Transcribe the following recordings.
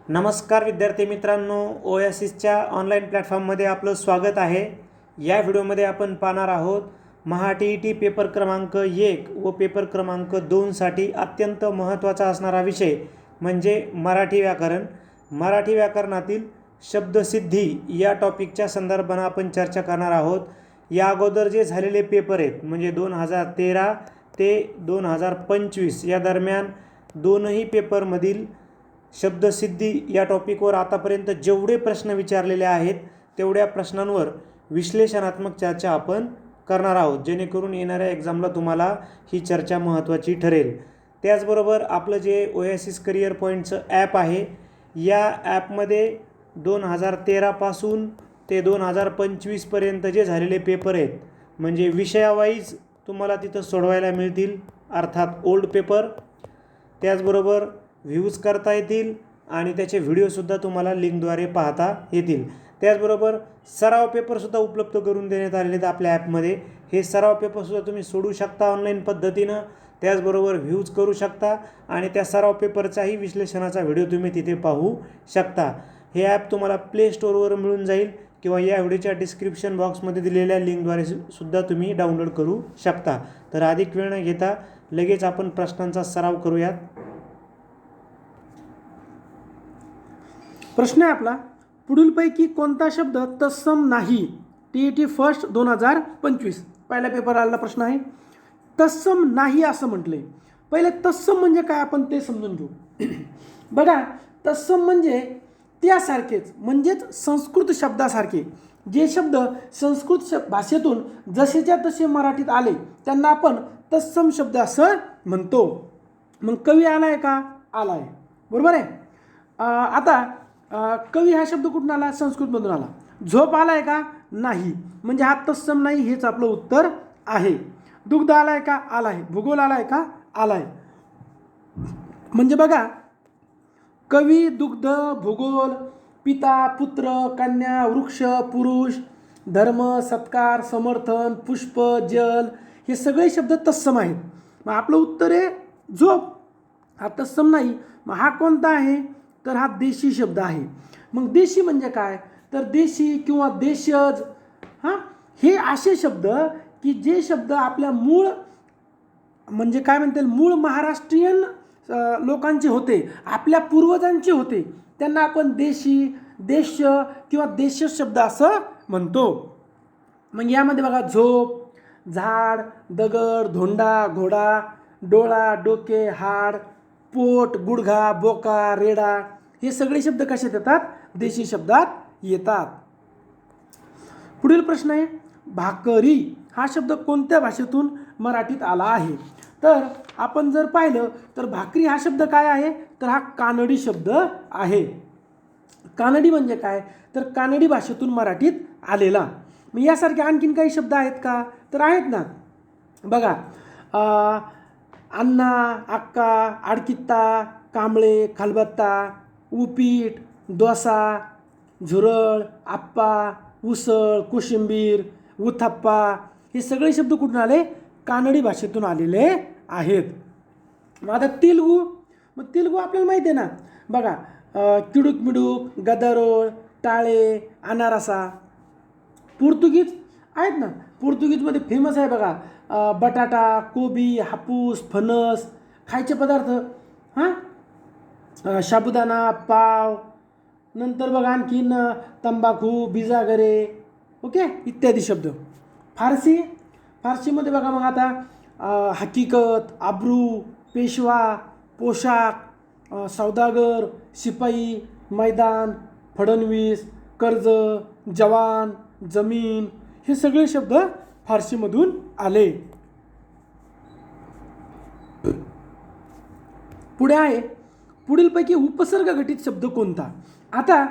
नमस्कार विद्यार्थी मित्रांनो, ओएसिसच्या ऑनलाईन प्लॅटफॉर्ममध्ये आपलं स्वागत आहे। या व्हिडिओमध्ये आपण पाहणार आहोत महा-टी-ई-टी पेपर क्रमांक 1 व पेपर क्रमांक 2 साठी अत्यंत महत्त्वाचा असणारा विषय म्हणजे मराठी व्याकरण। मराठी व्याकरणातील शब्दसिद्धी या टॉपिकच्या संदर्भाने आपण चर्चा करणार आहोत। या अगोदर जे झालेले पेपर आहेत म्हणजे 2013 ते 2025 या दरम्यान दोनही पेपरमधील शब्दसिद्धी या टॉपिकवर आतापर्यंत जेवढे प्रश्न विचारलेले आहेत तेवढ्या प्रश्नांवर विश्लेषणात्मक चर्चा आपण करणार आहोत, जेणेकरून येणाऱ्या एक्झामला तुम्हाला ही चर्चा महत्त्वाची ठरेल। त्याचबरोबर आपलं जे ओएसिस करिअर पॉईंटचं ॲप आहे, या ॲपमध्ये 2013 पासून ते 2025 पर्यंत जे झालेले पेपर आहेत म्हणजे विषयावाईज तुम्हाला तिथं सोडवायला मिळतील, अर्थात ओल्ड पेपर। त्याचबरोबर व्ह्यूज करता येतील आणि त्याचे व्हिडिओसुद्धा तुम्हाला लिंकद्वारे पाहता येतील। त्याचबरोबर सराव पेपरसुद्धा उपलब्ध करून देण्यात आलेले आहेत आपल्या ॲपमध्ये। हे सराव पेपरसुद्धा तुम्ही सोडू शकता ऑनलाईन पद्धतीनं, त्याचबरोबर व्ह्यूज करू शकता आणि त्या सराव पेपरचाही विश्लेषणाचा व्हिडिओ तुम्ही तिथे पाहू शकता। हे ॲप तुम्हाला प्ले स्टोअरवर मिळून जाईल किंवा या व्हिडिओच्या डिस्क्रिप्शन बॉक्समध्ये दिलेल्या लिंकद्वारे सुद्धा तुम्ही डाउनलोड करू शकता। तर अधिक वेळ न घेता लगेच आपण प्रश्नांचा सराव करूयात। प्रश्न आहे आपला, पुढीलपैकी कोणता शब्द तत्सम नाही? टी-ई-टी फर्स्ट 2025 पहिला पेपर आलेला प्रश्न आहे। तत्सम नाही असं म्हटलंय। पहिले तत्सम म्हणजे काय आपण ते समजून घेऊ। बघा, तत्सम म्हणजे त्यासारखेच, म्हणजेच संस्कृत शब्दासारखे जे शब्द संस्कृत भाषेतून जसेच्या तसे मराठीत आले त्यांना आपण तत्सम शब्द असं म्हणतो। मग कवी आलाय का? आलाय, बरोबर आहे। आता कवी हा शब्द कुठून आला? संस्कृतमधून आला। झोप आलाय का? नाही, म्हणजे हा तत्सम नाही हेच आपलं उत्तर आहे। दुग्ध आलाय का? आलाय। भूगोल आलाय का? आलाय। म्हणजे बघा, कवी, दुग्ध, भूगोल, पिता, पुत्र, कन्या, वृक्ष, पुरुष, धर्म, सत्कार, समर्थन, पुष्प, जल हे सगळे शब्द तत्सम आहेत। मग आपलं उत्तर आहे झोप, हा तत्सम नाही। मग हा कोणता आहे? तर हा देशी शब्द आहे। मग देशी म्हणजे काय? तर देशी किंवा देशज हे असे शब्द की जे शब्द आपल्या मूळ म्हणजे काय म्हणता येईल मूळ महाराष्ट्रीयन लोकांचे होते, आपल्या पूर्वजांचे होते, त्यांना आपण देशी, देश किंवा देशज शब्द असं म्हणतो। मग यामध्ये बघा, झोप, झाड, दगड, धोंडा, घोडा, डोळा, डोके, हाड, पोट, गुडघा, बोका, रेडा हे सगळे शब्द कशात येतात? देशी शब्दात येतात। पुढील प्रश्न आहे, भाकरी हा शब्द कोणत्या भाषेतून मराठीत आला आहे? तर आपण जर पाहिलं तर भाकरी हा शब्द काय आहे? तर हा कानडी शब्द आहे। कानडी म्हणजे काय? तर कानडी भाषेतून मराठीत आलेला। मग यासारखे आणखीन काही शब्द आहेत का? तर आहेत ना। बघा, अण्णा, अक्का, आडकित्ता, कांबळे, खलबत्ता, उपीट, डोसा, झुरळ, आप्पा, उसळ, कोशिंबीर, उथप्पा हे सगळे शब्द कुठून आले? कानडी भाषेतून आलेले आहेत। मग आता तेलुगू, मग तेलुगू आपल्याला माहिती आहे ना। बघा, किडूक मिडूक, गदारोळ, टाळे, अनारसा। पोर्तुगीज आहेत ना, पोर्तुगीजमध्ये फेमस आहे बघा, बटाटा, कोबी, हापूस, फणस खायचे पदार्थ, साबुदाणा, पाव, नंतर बघा आणखीन तंबाखू, बिजागरे, ओके इत्यादी शब्द। फारसी, फारसीमध्ये बघा मग आता हकीकत, आब्रू, पेशवा, पोशाख, सौदागर, शिपाई, मैदान, फडणवीस, कर्ज, जवान, जमीन हे सगळे शब्द फारसीमधून आले। पुढे आहे, पुढीलपैकी उपसर्ग घटित शब्द कोणता? आता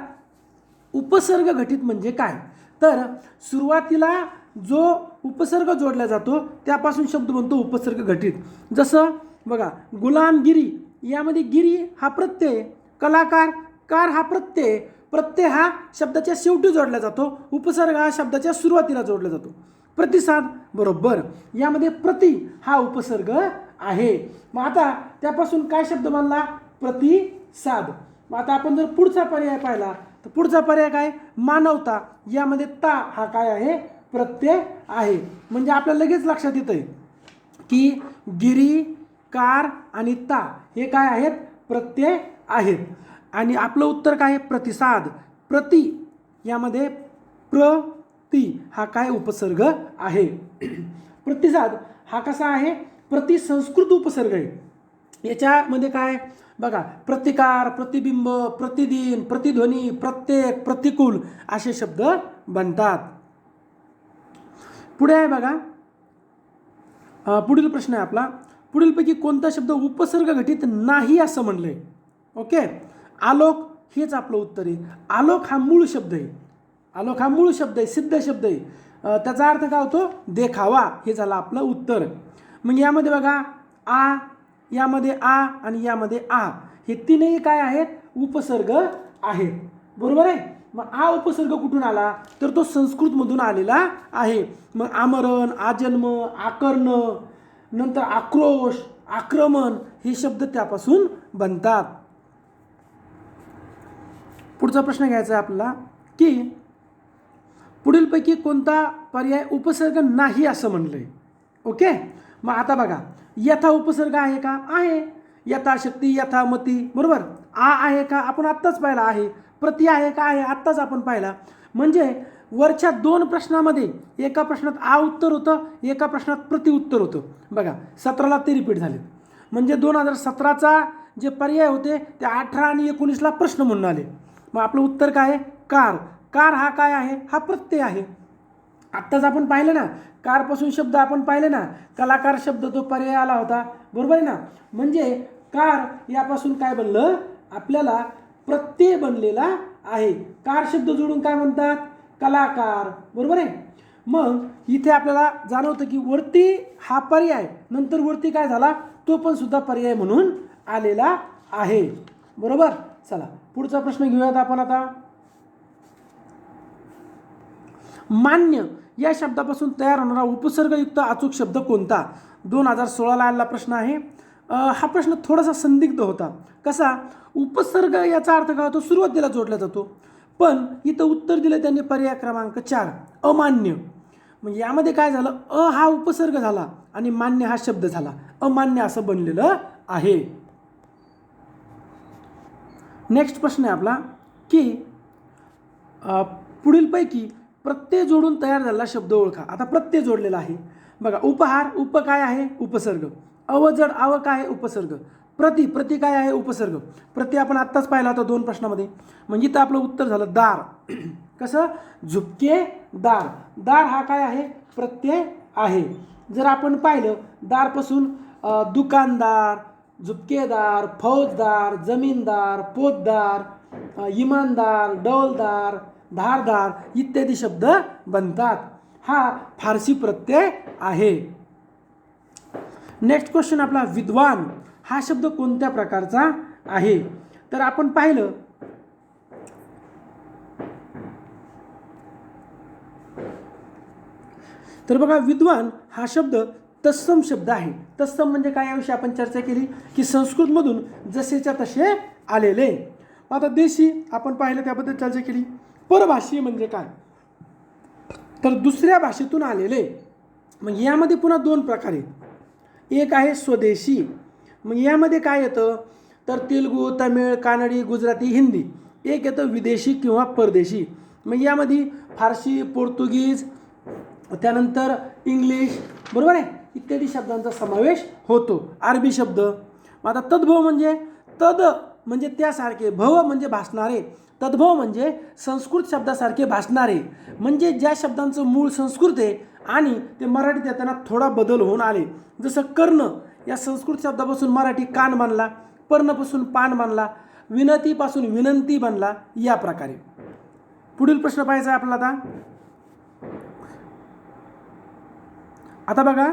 उपसर्ग घटित म्हणजे काय? तर सुरुवातीला जो उपसर्ग जोडला जातो त्यापासून शब्द बनतो उपसर्ग घटित। जसं बघा, गुलामगिरी यामध्ये गिरी हा प्रत्यय, कलाकार, कार हा प्रत्यय, प्रत्यय हा शब्दाच्या शेवटी जोडला जातो, उपसर्ग हा शब्दाच्या सुरुवातीला जोडला जातो। प्रतिसाद, बरोबर, यामध्ये प्रति हा उपसर्ग आहे। मग आता त्यापासून काय शब्द बनला? प्रतिसाद। मग आता आपण जर पुढचा पर्याय पाहिला तर पुढचा पर्याय काय, मानवता. यामध्ये ता हा काय आहे, प्रत्यय आहे. म्हणजे आपल्याला लगेच लक्षात येतंय की गिरी, कार आणि ता हे काय आहेत, प्रत्यय आहेत. आणि आपलं उत्तर काय आहे, प्रतिसाद. प्रति यामध्ये प्रति हा काय उपसर्ग आहे. प्रतिसाद हा कसा आहे, प्रतिसंस्कृत उपसर्ग आहे. याच्यामध्ये काय बघा, प्रतिकार, प्रतिबिंब, प्रतिदिन, प्रतिध्वनी, प्रत्येक, प्रतिकूल असे शब्द बनतात. पुढे आहे बघा, पुढील प्रश्न आहे आपला, पुढीलपैकी कोणता शब्द उपसर्ग घटित नाही असं म्हणलंय. ओके, आलोक हेच आपलं उत्तर आहे. आलोक हा मूळ शब्द आहे. आलोक हा मूळ शब्द आहे, सिद्ध शब्द आहे. त्याचा अर्थ काय होतो, देखावा. हे झालं आपलं उत्तर. मग यामध्ये बघा आ, यामध्ये आ आणि यामध्ये आ हे तीनही काय आहेत, उपसर्ग आहेत. बरोबर आहे. मग आ उपसर्ग कुठून आला, तर तो संस्कृतमधून आलेला आहे. मग आमरण, आजन्म, आकर्ण, नंतर आक्रोश, आक्रमण हे शब्द त्यापासून बनतात. पुढचा प्रश्न घ्यायचा आहे आपल्याला की पुढीलपैकी कोणता पर्याय उपसर्ग नाही असं म्हणलंय. ओके, मग आता बघा, यथा उपसर्ग आहे का, आहे. यथाशक्ती, यथामती, बरोबर. आ आहे का, आपण आत्ताच पाहिला आहे. प्रति आहे का, आहे, आत्ताच आपण पाहिला. म्हणजे वरच्या दोन प्रश्नामध्ये एका प्रश्नात आ उत्तर होतं, एका प्रश्नात प्रति उत्तर होतं. बघा 17ला ते रिपीट झाले. म्हणजे 2017चा जे पर्याय होते ते 18 आणि 19ला प्रश्न म्हणून आले. मग आपलं उत्तर काय आहे, कार. कार हा काय आहे, हा प्रत्यय आहे. आत्ताच आपण पाहिलं ना, कारपासून शब्द आपण पाहिले ना, कलाकार शब्द तो पर्याय आला होता. बरोबर आहे ना. म्हणजे कार यापासून काय बनलं, आपल्याला प्रत्यय बनलेला आहे. कार शब्द जोडून काय म्हणतात, कलाकार. बरोबर आहे. मग इथे आपल्याला जाणवतं की वरती हा पर्याय, नंतर वरती काय झाला, तो पण सुद्धा पर्याय म्हणून आलेला आहे. बरोबर. चला पुढचा प्रश्न घेऊयात आपण आता. मान्य या शब्दापासून तयार होणारा उपसर्गयुक्त अचूक शब्द कोणता, 2016ला आलेला प्रश्न आहे. हा प्रश्न थोडासा संदिग्ध होता. कसा, उपसर्ग याचा अर्थ काय होतो, सुरुवातीला जोडला जातो. पण इथं उत्तर दिलं त्यांनी पर्याय क्रमांक 4, अमान्य. म्हणजे यामध्ये काय झालं, अ हा उपसर्ग झाला आणि मान्य हा शब्द झाला, अमान्य असं बनलेलं आहे. नेक्स्ट प्रश्न आहे आपला की पुढीलपैकी प्रत्यय जोडून तयार झालेला शब्द ओळखा. आता प्रत्यय जोडलेला आहे बघा. उपहार, उप काय आहे, उपसर्ग. अवजड, अव काय आहे, उपसर्ग. प्रति, प्रति काय आहे, उपसर्ग. प्रति आपण आत्ताच पाहिला होता 2 प्रश्नामध्ये. म्हणजे इथं आपलं उत्तर झालं दार. कसं, झुपके दार. दार हा काय आहे, प्रत्यय आहे. जर आपण पाहिलं दारपासून दुकानदार, झुपकेदार, फौजदार, जमीनदार, पोतदार, इमानदार, डौलदार, धारदार इत्यादी शब्द बनतात. हा फारसी प्रत्यय आहे. नेक्स्ट क्वेश्चन आपला, विद्वान हा शब्द कोणत्या प्रकारचा आहे. तर आपण पाहिलं तर बघा, विद्वान हा शब्द तत्सम शब्द आहे. तत्सम म्हणजे काय, याविषयी आपण चर्चा केली की संस्कृतमधून जसेच्या तसे आलेले. आता देशी आपण पाहिलं, त्याबद्दल चर्चा केली. परभाषीय म्हणजे काय, तर दुसऱ्या भाषेतून आलेले. मग यामध्ये पुन्हा 2 प्रकार आहेत. एक आहे स्वदेशी. मग यामध्ये काय येतं, तर तेलुगू, तमिळ, कानडी, गुजराती, हिंदी. एक येतं विदेशी किंवा परदेशी. मग यामध्ये फारसी, पोर्तुगीज, त्यानंतर इंग्लिश, बरोबर आहे, इत्यादी शब्दांचा समावेश होतो. अरबी शब्द. आता तद्भव म्हणजे, तद म्हणजे त्यासारखे, भव म्हणजे भासणारे. तद्भव म्हणजे संस्कृत शब्दासारखे भासणारे. म्हणजे ज्या शब्दांचं मूळ संस्कृत आहे आणि ते मराठीत येताना थोडा बदल होऊन आले. जसं कर्ण या संस्कृत शब्दापासून मराठी कान बनला, पर्णपासून पान बनला, विनतीपासून विनंती बनला, या प्रकारे. पुढील प्रश्न पाहायचा आहे आपल्याला आता बघा,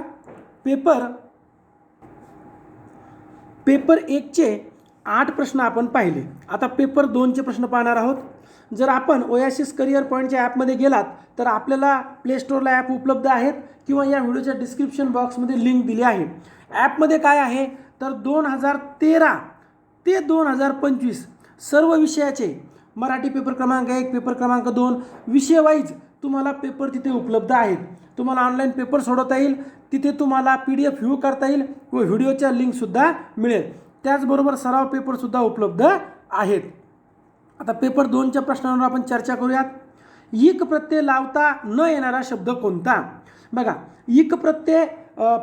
पेपर 1चे 8 प्रश्न आपण पाहिले. आता पेपर 2चे प्रश्न पाहणार आहोत. जर आपण ओएसिस करिअर पॉईंटच्या ॲपमध्ये गेलात तर आपल्याला प्ले स्टोअरला ॲप उपलब्ध आहेत किंवा या व्हिडिओच्या डिस्क्रिप्शन बॉक्समध्ये लिंक दिली आहे. ॲपमध्ये काय आहे, तर 2013 ते 2025 सर्व विषयाचे मराठी पेपर क्रमांक 1 पेपर क्रमांक 2 विषय वाईज तुम्हाला पेपर तिथे उपलब्ध आहेत. तुम्हाला ऑनलाईन पेपर सोडवता येईल, तिथे तुम्हाला PDF व्ह्यू करता येईल व व्हिडिओच्या लिंकसुद्धा मिळेल. त्याचबरोबर सराव पेपरसुद्धा उपलब्ध आहेत. आता पेपर 2च्या प्रश्नांवर आपण चर्चा करूयात. इक प्रत्यय लावता न येणारा शब्द कोणता? बघा, इक प्रत्यय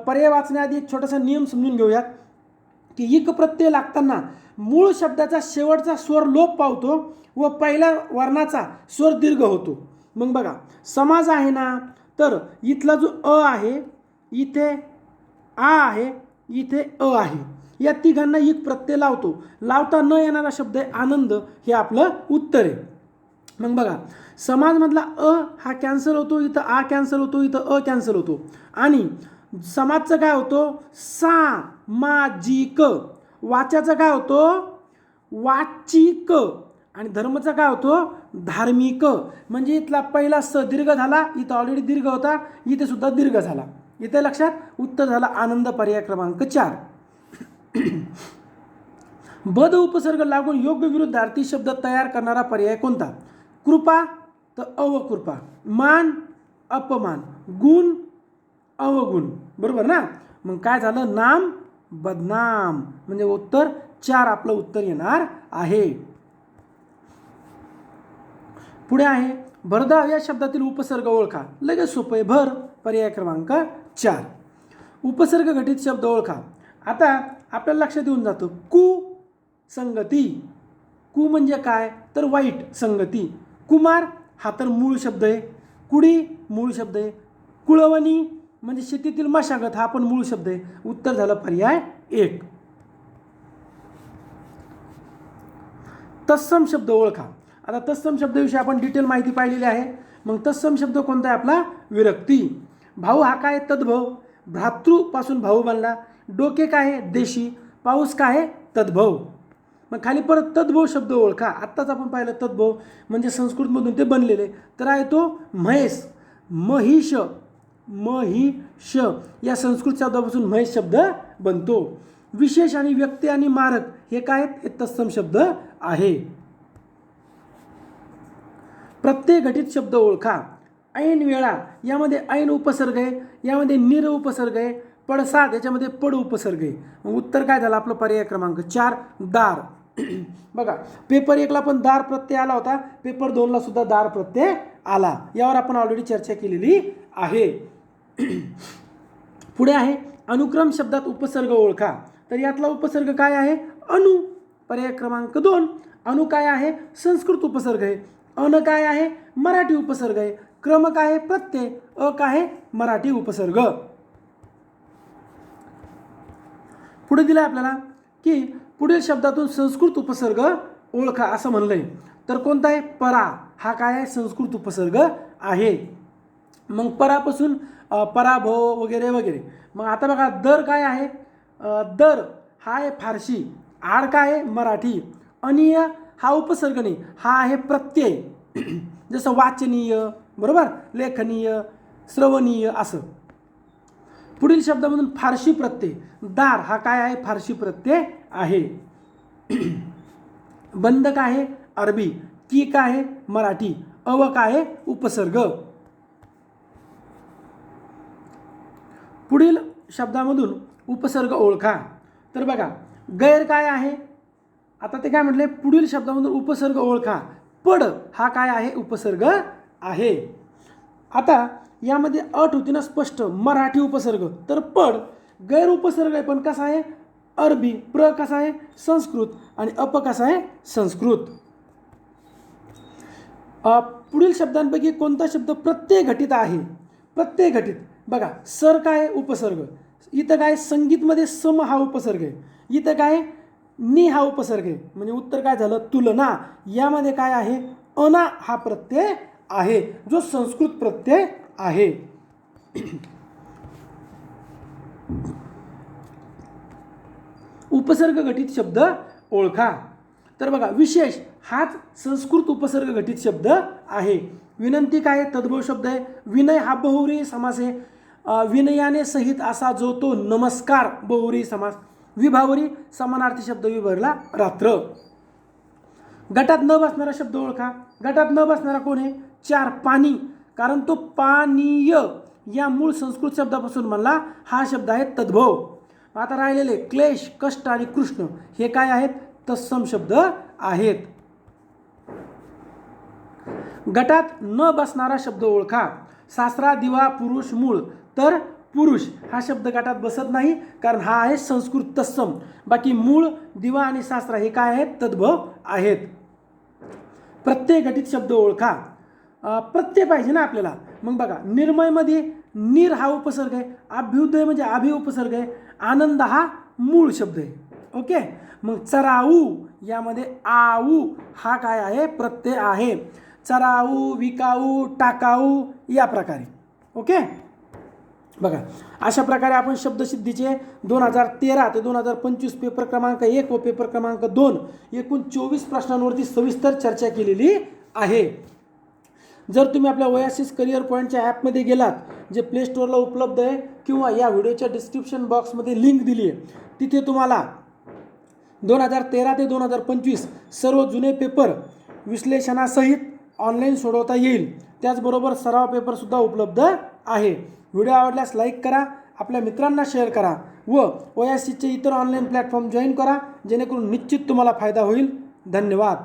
पर्याय वाचण्याआधी एक छोटासा नियम समजून घेऊयात की इक प्रत्यय लागताना मूळ शब्दाचा शेवटचा स्वर लोप पावतो व पहिल्या वर्णाचा स्वर दीर्घ होतो. मग बघा, समाज आहे ना, तर इथला जो अ आहे, इथे आ आहे, इथे अ आहे, या तिघांना इक प्रत्यय लावतो. लावता न येणारा शब्द आहे आनंद, हे आपलं उत्तर आहे. मग बघा, समाजमधला अ हा कॅन्सल होतो, इथं आ कॅन्सल होतो, इथं अ कॅन्सल होतो. आणि समाजचं काय होतो? सामाजिक. वाच्याचं काय होतो? वाचिक. आणि धर्मचा काय होतो? धार्मिक. म्हणजे इथला पहिला स दीर्घ झाला, इथं ऑलरेडी दीर्घ होता, इथे सुद्धा दीर्घ झाला. इथे लक्षात, उत्तर झाला आनंद, पर्याय क्रमांक 4. बद उपसर्ग लागून योग्य विरुद्धार्थी शब्द तयार करणारा पर्याय कोणता? कृपा तर अवकृपा, मान अपमान, गुण अवगुण. बरोबर ना? मग काय झालं? नाम बदनाम. म्हणजे उत्तर 4 आपलं उत्तर येणार आहे. पुढे आहे भरधाव या शब्दातील उपसर्ग ओळखा. लगेच सोपं आहे. भर, पर्याय क्रमांक 4. उपसर्ग घटित शब्द ओळखा. आता आपल्याला लक्षात येऊन जातं कुसंगती. कु म्हणजे काय? तर वाईट संगती. कुमार हा तर मूळ शब्द आहे. कुडी मूळ शब्द आहे. कुळवणी म्हणजे शेतीतील मशागत हा पण मूळ शब्द आहे. उत्तर झालं पर्याय 1. तत्सम शब्द ओळखा. आता तत्सम शब्दाविषयी आपण डिटेल माहिती पाहिलेली आहे. मग तत्सम शब्द कोणता आहे आपला? विरक्ती. भाऊ हा काय? तद्भव. भ्रातृपासून भाऊ बनला. डोके काय आहे? देशी. पाऊस काय आहे? तद्भव. मग खाली परत तद्भव शब्द ओळखा. आत्ताच आपण पाहिलं तद्भव म्हणजे संस्कृतमधून ते बनलेले. तर आहे तो म्हैस, महिष. महिष या संस्कृत शब्दापासून म्हैस शब्द बनतो. विशेष आणि व्यक्ती आणि मारक हे काय आहेत? हे तत्सम शब्द आहे. प्रत्यय घटित शब्द ओळखा. ऐन वेळा यामध्ये ऐन उपसर्ग आहे, यामध्ये निर उपसर्ग आहे. पडसाद याच्यामध्ये पड उपसर्ग आहे. मग उत्तर काय झालं आपलं? पर्याय क्रमांक 4 दार. बघा, पेपर 1ला पण दार प्रत्यय आला होता, पेपर 2ला सुद्धा दार प्रत्यय आला. यावर आपण ऑलरेडी चर्चा केलेली आहे. पुढे आहे अनुक्रम शब्दात उपसर्ग ओळखा. तर यातला उपसर्ग काय आहे? अनु, पर्याय क्रमांक 2. अनु काय आहे? संस्कृत उपसर्ग आहे. अन काय आहे? मराठी उपसर्ग आहे. क्रम काय आहे? प्रत्यय. अ काय आहे? मराठी उपसर्ग. पुढे दिलं आपल्याला की पुढील शब्दातून संस्कृत उपसर्ग ओळखा असं म्हणलंय. तर कोणता आहे? परा हा काय आहे? संस्कृत उपसर्ग आहे. मग परापासून पराभव वगैरे वगैरे. मग आता बघा, दर काय आहे? दर हा आहे फारसी. आड काय आहे? मराठी. अनिय हा उपसर्ग नाही, हा आहे प्रत्यय. जसं वाचनीय, बरोबर, लेखनीय, श्रवणीय असं. पुढील शब्दामधून फारसी प्रत्यय. दार हा काय आहे? फारसी प्रत्यय आहे. बंद काय आहे? अरबी. की काय आहे? मराठी. अव काय आहे? उपसर्ग. पुढील शब्दामधून उपसर्ग ओळखा. तर बघा, गैर काय आहे? आता ते काय म्हटले? पुढील शब्दामधून उपसर्ग ओळखा. पड हा काय आहे? उपसर्ग आहे. आता यामध्ये अट होती ना स्पष्ट, मराठी उपसर्ग. तर पड गैर उपसर्ग आहे, पण कसा आहे? अरबी. प्र कसा आहे? संस्कृत. आणि अप कसा आहे? संस्कृत. पुढील शब्दांपैकी कोणता शब्द प्रत्यय घटित आहे? प्रत्यय घटित. बघा, सर काय आहे? उपसर्ग. इथं काय? संगीतमध्ये सम हा उपसर्ग आहे. इथं काय? नि हा उपसर्ग आहे. म्हणजे उत्तर काय झालं? तुलना. यामध्ये काय आहे? अना हा प्रत्यय आहे, जो संस्कृत प्रत्यय आहे. उपसर्ग घटित शब्द ओळखा. तर बघा, विशेष हाच संस्कृत उपसर्ग घटित शब्द आहे. विनंती काय? तद्भव शब्द आहे. विनय हा बहुव्रीही समास आहे. विनयाने सहित असा जो तो नमस्कार, बहुव्रीही समास. विभावरी समानार्थी शब्द विभागला रात्र. गटात न बसणारा शब्द ओळखा. गटात न बसणारा कोण आहे? 4 पाणी, कारण तो पानीय या मूळ संस्कृत शब्दापासून बनला हा शब्द आहे तद्भव. आता राहिलेले क्लेश, कष्ट आणि कृष्ण हे काय आहेत? तत्सम शब्द आहेत. गटात न बसणारा शब्द ओळखा. सासरा, दिवा, पुरुष, मूळ. तर पुरुष हा शब्द गटात बसत नाही, कारण हा आहे संस्कृत तत्सम. बाकी मूळ, दिवा आणि सासरा हे काय आहेत? तद्भव आहेत. प्रत्यय घटित शब्द ओळखा. प्रत्यय पाहिजे ना आपल्याला. मग बघा, निर्मयमध्ये निर हा उपसर्ग आहे, अभ्युदय म्हणजे अभि उपसर्ग आहे, आनंद हा मूळ शब्द आहे. ओके. मग चराऊ यामध्ये आऊ हा काय आहे? प्रत्यय आहे. चराऊ, विकाऊ, टाकाऊ या प्रकारे. ओके. बघा, अशा प्रकारे आपण शब्दसिद्धीचे 2013 ते 2025 पेपर क्रमांक 1 व पेपर क्रमांक 2 एकूण 24 प्रश्नांवरती सविस्तर चर्चा केलेली आहे. जर तुम्ही आपल्या ओएसिस करिअर पॉईंटच्या ॲपमध्ये गेलात, जे प्ले स्टोअरला उपलब्ध आहे, किंवा या व्हिडिओच्या डिस्क्रिप्शन बॉक्समध्ये लिंक दिली आहे, तिथे तुम्हाला 2013 ते 2025 सर्व जुने पेपर विश्लेषणासहित ऑनलाईन सोडवता येईल. त्याचबरोबर सराव पेपरसुद्धा उपलब्ध आहे. व्हिडिओ आवडल्यास लाईक करा, आपल्या मित्रांना शेअर करा व ओएसिसचे इतर ऑनलाईन प्लॅटफॉर्म जॉईन करा, जेणेकरून निश्चित तुम्हाला फायदा होईल. धन्यवाद.